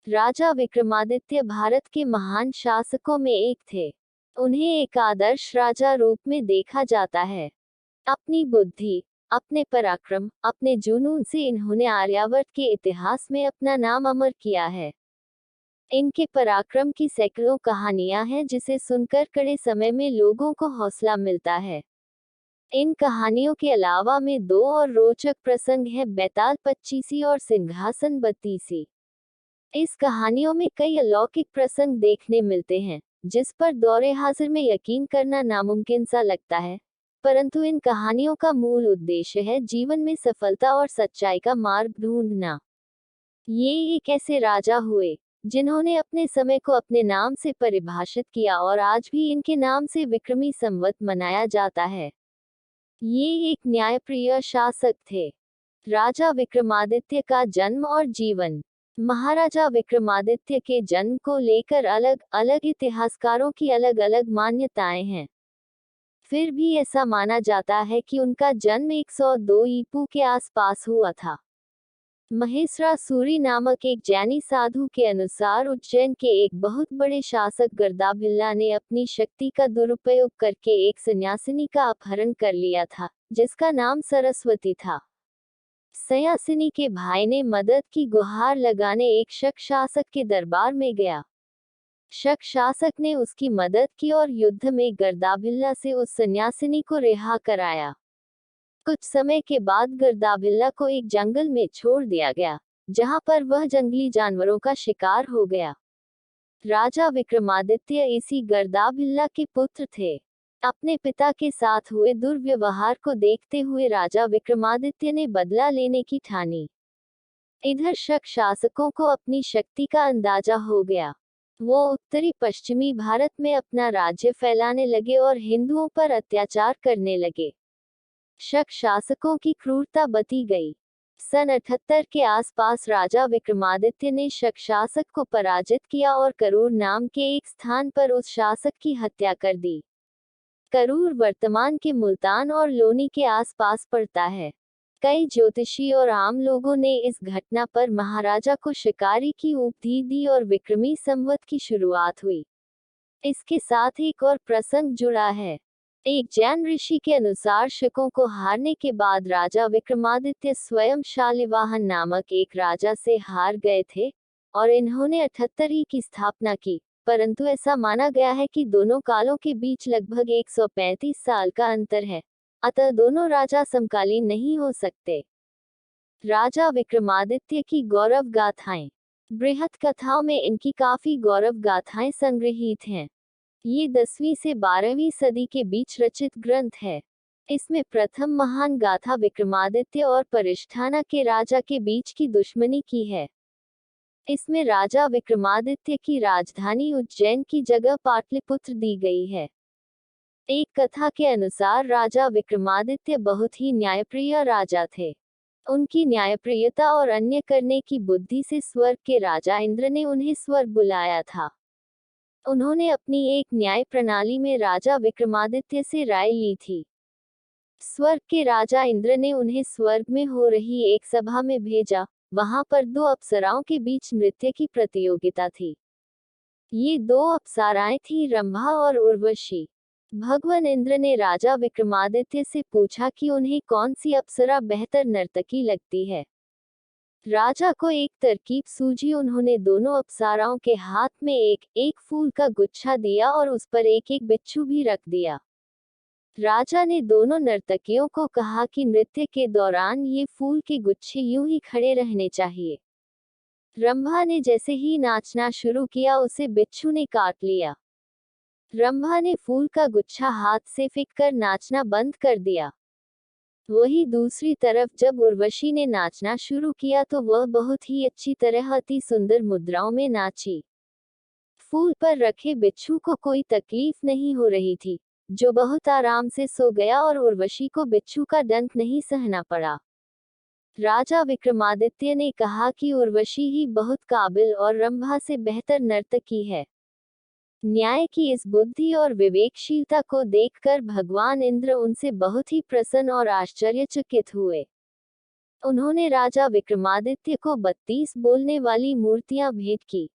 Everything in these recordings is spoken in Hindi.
राजा विक्रमादित्य भारत के महान शासकों में एक थे। उन्हें एक आदर्श राजा रूप में देखा जाता है। अपनी बुद्धि, अपने पराक्रम, अपने जुनून से इन्होंने आर्यावर्त के इतिहास में अपना नाम अमर किया है। इनके पराक्रम की सैकड़ों कहानियां हैं जिसे सुनकर कड़े समय में लोगों को हौसला मिलता है। इन कहानियों के अलावा में दो और रोचक प्रसंग हैं, बैताल 25 और सिंहासन 32। इस कहानियों में कई अलौकिक प्रसंग देखने मिलते हैं जिस पर दौरे हाजिर में यकीन करना नामुमकिन सा लगता है, परंतु इन कहानियों का मूल उद्देश्य है जीवन में सफलता और सच्चाई का मार्ग ढूंढना। ये एक ऐसे राजा हुए जिन्होंने अपने समय को अपने नाम से परिभाषित किया और आज भी इनके नाम से विक्रमी संवत मनाया जाता है। ये एक न्यायप्रिय शासक थे। राजा विक्रमादित्य का जन्म और जीवन। महाराजा विक्रमादित्य के जन्म को लेकर अलग अलग इतिहासकारों की अलग अलग मान्यताएं हैं। फिर भी ऐसा माना जाता है कि उनका जन्म 102 ईपू के आसपास हुआ था। महेश्वरासुरी नामक एक जैनी साधु के अनुसार उज्जैन के एक बहुत बड़े शासक गर्दाभिल्ला ने अपनी शक्ति का दुरुपयोग करके एक सन्यासिनी का अपहरण कर लिया था जिसका नाम सरस्वती था। सन्यासिनी के भाई ने मदद की गुहार लगाने एक शक शासक के दरबार में गया। शक शासक ने उसकी मदद की और युद्ध में गर्दाभिल्ला से उस सन्यासिनी को रिहा कराया। कुछ समय के बाद गर्दाभिल्ला को एक जंगल में छोड़ दिया गया जहां पर वह जंगली जानवरों का शिकार हो गया। राजा विक्रमादित्य इसी गर्दाभिल्ला के पुत्र थे। अपने पिता के साथ हुए दुर्व्यवहार को देखते हुए राजा विक्रमादित्य ने बदला लेने की ठानी। इधर शक शासकों को अपनी शक्ति का अंदाजा हो गया। वो उत्तरी पश्चिमी भारत में अपना राज्य फैलाने लगे और हिंदुओं पर अत्याचार करने लगे। शक शासकों की क्रूरता बती गई। सन 78 के आसपास राजा विक्रमादित्य ने शक शासक को पराजित किया और करूर नाम के एक स्थान पर उस शासक की हत्या कर दी। करूर वर्तमान के मुल्तान और लोनी के आसपास पड़ता है। कई ज्योतिषी और आम लोगों ने इस घटना पर महाराजा को शिकारी की उपाधि दी और विक्रमी संवत की शुरुआत हुई। इसके साथ एक और प्रसंग जुड़ा है। एक जैन ऋषि के अनुसार शकों को हारने के बाद राजा विक्रमादित्य स्वयं शालिवाहन नामक एक राजा से हार गए थे और इन्होंने 78 की स्थापना की, परंतु ऐसा माना गया है कि दोनों कालों के बीच लगभग 135 साल का अंतर है, अतः दोनों राजा समकालीन नहीं हो सकते। राजा विक्रमादित्य की गौरव गाथाएं। बृहत कथाओं में इनकी काफी गौरव गाथाएं संग्रहित हैं। ये 10वीं से 12वीं सदी के बीच रचित ग्रंथ है। इसमें प्रथम महान गाथा विक्रमादित्य और परिष्ठाना के राजा के बीच की दुश्मनी की है। इसमें राजा विक्रमादित्य की राजधानी उज्जैन की जगह पाटलिपुत्र दी गई है। एक कथा के अनुसार राजा विक्रमादित्य बहुत ही न्यायप्रिय राजा थे। उनकी न्यायप्रियता और अन्य करने की बुद्धि से स्वर्ग के राजा इंद्र ने उन्हें स्वर्ग बुलाया था। उन्होंने अपनी एक न्याय प्रणाली में राजा विक्रमादित्य से राय ली थी। स्वर्ग के राजा इंद्र ने उन्हें स्वर्ग में हो रही एक सभा में भेजा। वहां पर दो अप्सराओं के बीच नृत्य की प्रतियोगिता थी। ये दो अप्सराएं थीं रंभा और उर्वशी। भगवान इंद्र ने राजा विक्रमादित्य से पूछा कि उन्हें कौन सी अप्सरा बेहतर नर्तकी लगती है। राजा को एक तरकीब सूझी। उन्होंने दोनों अप्सराओं के हाथ में एक एक फूल का गुच्छा दिया और उस पर एक एक बिच्छू भी रख दिया। राजा ने दोनों नर्तकियों को कहा कि नृत्य के दौरान ये फूल के गुच्छे यूं ही खड़े रहने चाहिए। रंभा ने जैसे ही नाचना शुरू किया उसे बिच्छू ने काट लिया। रंभा ने फूल का गुच्छा हाथ से फेंक कर नाचना बंद कर दिया। वही दूसरी तरफ जब उर्वशी ने नाचना शुरू किया तो वह बहुत ही अच्छी तरह अति सुंदर मुद्राओं में नाची। फूल पर रखे बिच्छू को कोई तकलीफ नहीं हो रही थी, जो बहुत आराम से सो गया और उर्वशी को बिच्छू का डंक नहीं सहना पड़ा। राजा विक्रमादित्य ने कहा कि उर्वशी ही बहुत काबिल और रंभा से बेहतर नर्तकी है। न्याय की इस बुद्धि और विवेकशीलता को देखकर भगवान इंद्र उनसे बहुत ही प्रसन्न और आश्चर्यचकित हुए। उन्होंने राजा विक्रमादित्य को 32 बोलने वाली मूर्तियां भेंट की।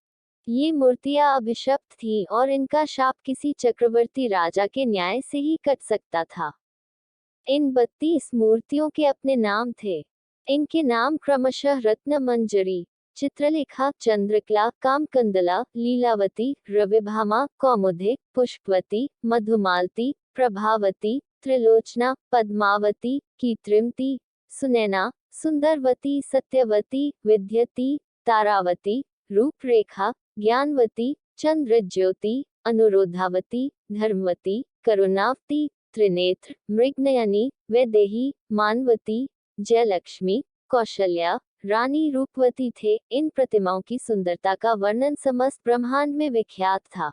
ये मूर्तियां अभिशप्त थीं और इनका शाप किसी चक्रवर्ती राजा के न्याय से ही कट सकता था। इन 32 मूर्तियों के अपने नाम थे। इनके नाम क्रमशः रत्न मंजरी, चित्रलेखा, चंद्रकला, कामकंदला, लीलावती, रविभामा, कौमुदी, पुष्पवती, मधुमालती, प्रभावती, त्रिलोचना, पद्मावती, कीर्तिमती, सुनैना, सुंदरवती, सत्यवती, विद्यती, तारावती, रूपरेखा, ज्ञानवती, चंद्रज्योति, अनुरोधावती, धर्मवती, करुणावती, त्रिनेत्र, मृगनयनी, वैदेही, मानवती, जयलक्ष्मी, कौशल्या, रानी रूपवती थे। इन प्रतिमाओं की सुंदरता का वर्णन समस्त ब्रह्मांड में विख्यात था।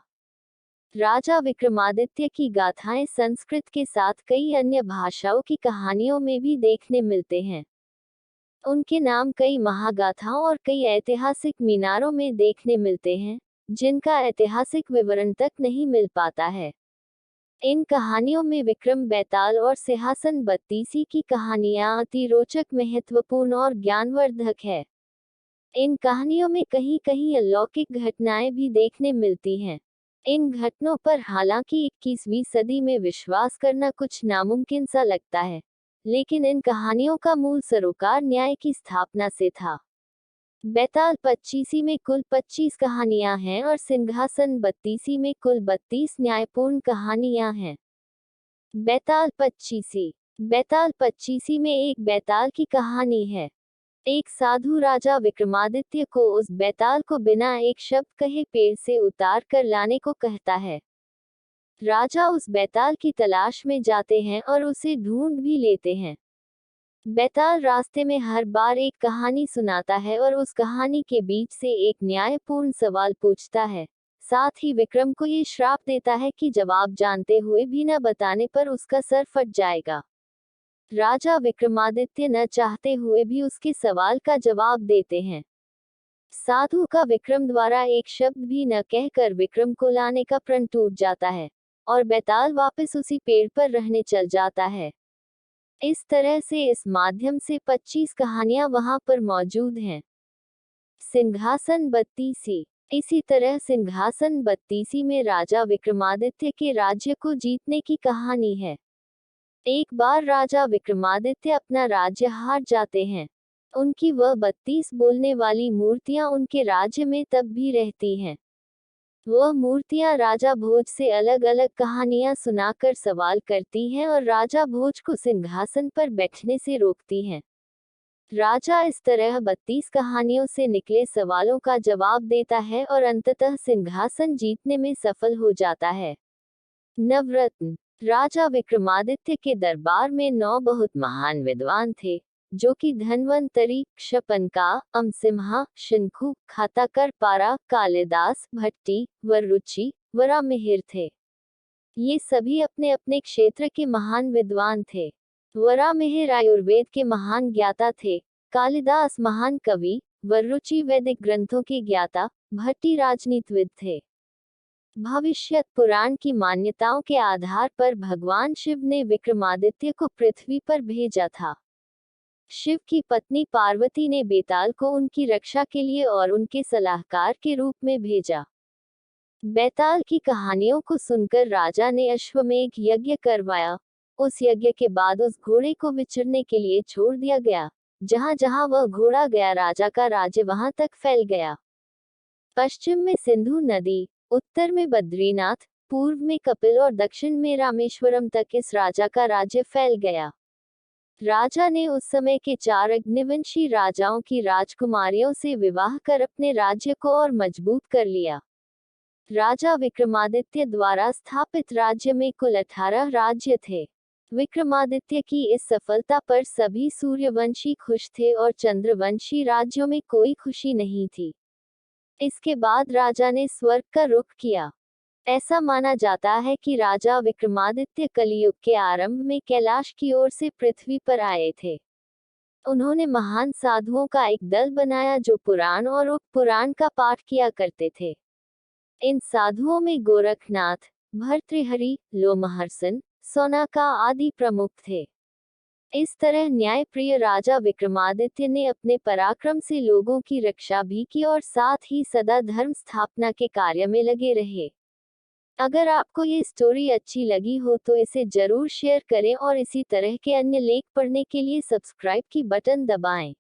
राजा विक्रमादित्य की गाथाएं संस्कृत के साथ कई अन्य भाषाओं की कहानियों में भी देखने मिलते हैं। उनके नाम कई महागाथाओं और कई ऐतिहासिक मीनारों में देखने मिलते हैं, जिनका ऐतिहासिक विवरण तक नहीं मिल पाता है। इन कहानियों में विक्रम बेताल और सिंहासन बत्तीसी की कहानियां अति रोचक, महत्वपूर्ण और ज्ञानवर्धक है। इन कहानियों में कहीं कहीं अलौकिक घटनाएं भी देखने मिलती हैं। इन घटनाओं पर हालांकि 21वीं सदी में विश्वास करना कुछ नामुमकिन सा लगता है, लेकिन इन कहानियों का मूल सरोकार न्याय की स्थापना से था। बेताल पच्चीसी में कुल 25 कहानियां हैं और सिंहासन बत्तीसी में कुल 32 न्यायपूर्ण कहानियां हैं। बेताल पच्चीसी में एक बेताल की कहानी है। एक साधु राजा विक्रमादित्य को उस बेताल को बिना एक शब्द कहे पेड़ से उतार कर लाने को कहता है। राजा उस बेताल की तलाश में जाते हैं और उसे ढूंढ भी लेते हैं। बेताल रास्ते में हर बार एक कहानी सुनाता है और उस कहानी के बीच से एक न्यायपूर्ण सवाल पूछता है। साथ ही विक्रम को ये श्राप देता है कि जवाब जानते हुए भी न बताने पर उसका सर फट जाएगा। राजा विक्रमादित्य न चाहते हुए भी उसके सवाल का जवाब देते हैं। साधु का विक्रम द्वारा एक शब्द भी न कहकर विक्रम को लाने का प्रण टूट जाता है और बेताल वापस उसी पेड़ पर रहने चल जाता है। इस तरह से इस माध्यम से 25 कहानियां वहां पर मौजूद हैं। सिंहासन बत्तीसी। इसी तरह सिंहासन बत्तीसी में राजा विक्रमादित्य के राज्य को जीतने की कहानी है। एक बार राजा विक्रमादित्य अपना राज्य हार जाते हैं। उनकी वह 32 बोलने वाली मूर्तियां उनके राज्य में तब भी रहती हैं। वह मूर्तियां राजा भोज से अलग अलग कहानियां सुनाकर सवाल करती हैं और राजा भोज को सिंहासन पर बैठने से रोकती हैं। राजा इस तरह 32 कहानियों से निकले सवालों का जवाब देता है और अंततः सिंहासन जीतने में सफल हो जाता है। नवरत्न। राजा विक्रमादित्य के दरबार में 9 बहुत महान विद्वान थे, जो कि धन्वंतरी, क्षपनका, अमसिम्हा, शंखु, खाताकर पारा, कालिदास, भट्टी, वररुचि, वरामिहिर थे। ये सभी अपने अपने क्षेत्र के महान विद्वान थे। वरामिहिर आयुर्वेद के महान ज्ञाता थे, कालिदास महान कवि, वररुचि वैदिक ग्रंथों के ज्ञाता, भट्टी राजनीतिविद थे। भविष्यत पुराण की मान्यताओं के आधार पर भगवान शिव ने विक्रमादित्य को पृथ्वी पर भेजा था। शिव की पत्नी पार्वती ने बेताल को उनकी रक्षा के लिए और उनके सलाहकार के रूप में भेजा। बेताल की कहानियों को सुनकर राजा ने अश्वमेध यज्ञ करवाया। उस यज्ञ के बाद उस घोड़े को विचरने के लिए छोड़ दिया गया। जहां जहां वह घोड़ा गया, राजा का राज्य वहां तक फैल गया। पश्चिम में सिंधु नदी, उत्तर में बद्रीनाथ, पूर्व में कपिल और दक्षिण में रामेश्वरम तक इस राजा का राज्य फैल गया। राजा ने उस समय के 4 अग्निवंशी राजाओं की राजकुमारियों से विवाह कर अपने राज्य को और मजबूत कर लिया। राजा विक्रमादित्य द्वारा स्थापित राज्य में कुल 18 राज्य थे। विक्रमादित्य की इस सफलता पर सभी सूर्यवंशी खुश थे और चंद्रवंशी राज्यों में कोई खुशी नहीं थी। इसके बाद राजा ने स्वर्ग का रुख किया। ऐसा माना जाता है कि राजा विक्रमादित्य कलियुग के आरंभ में कैलाश की ओर से पृथ्वी पर आए थे। उन्होंने महान साधुओं का एक दल बनाया जो पुराण और उपपुराण का पाठ किया करते थे। इन साधुओं में गोरखनाथ, भर्तृहरि, लोमहर्षण, सोनाका आदि प्रमुख थे। इस तरह न्यायप्रिय राजा विक्रमादित्य ने अपने पराक्रम से लोगों की रक्षा भी की और साथ ही सदा धर्म स्थापना के कार्य में लगे रहे। अगर आपको ये स्टोरी अच्छी लगी हो तो इसे जरूर शेयर करें और इसी तरह के अन्य लेख पढ़ने के लिए सब्सक्राइब की बटन दबाएं।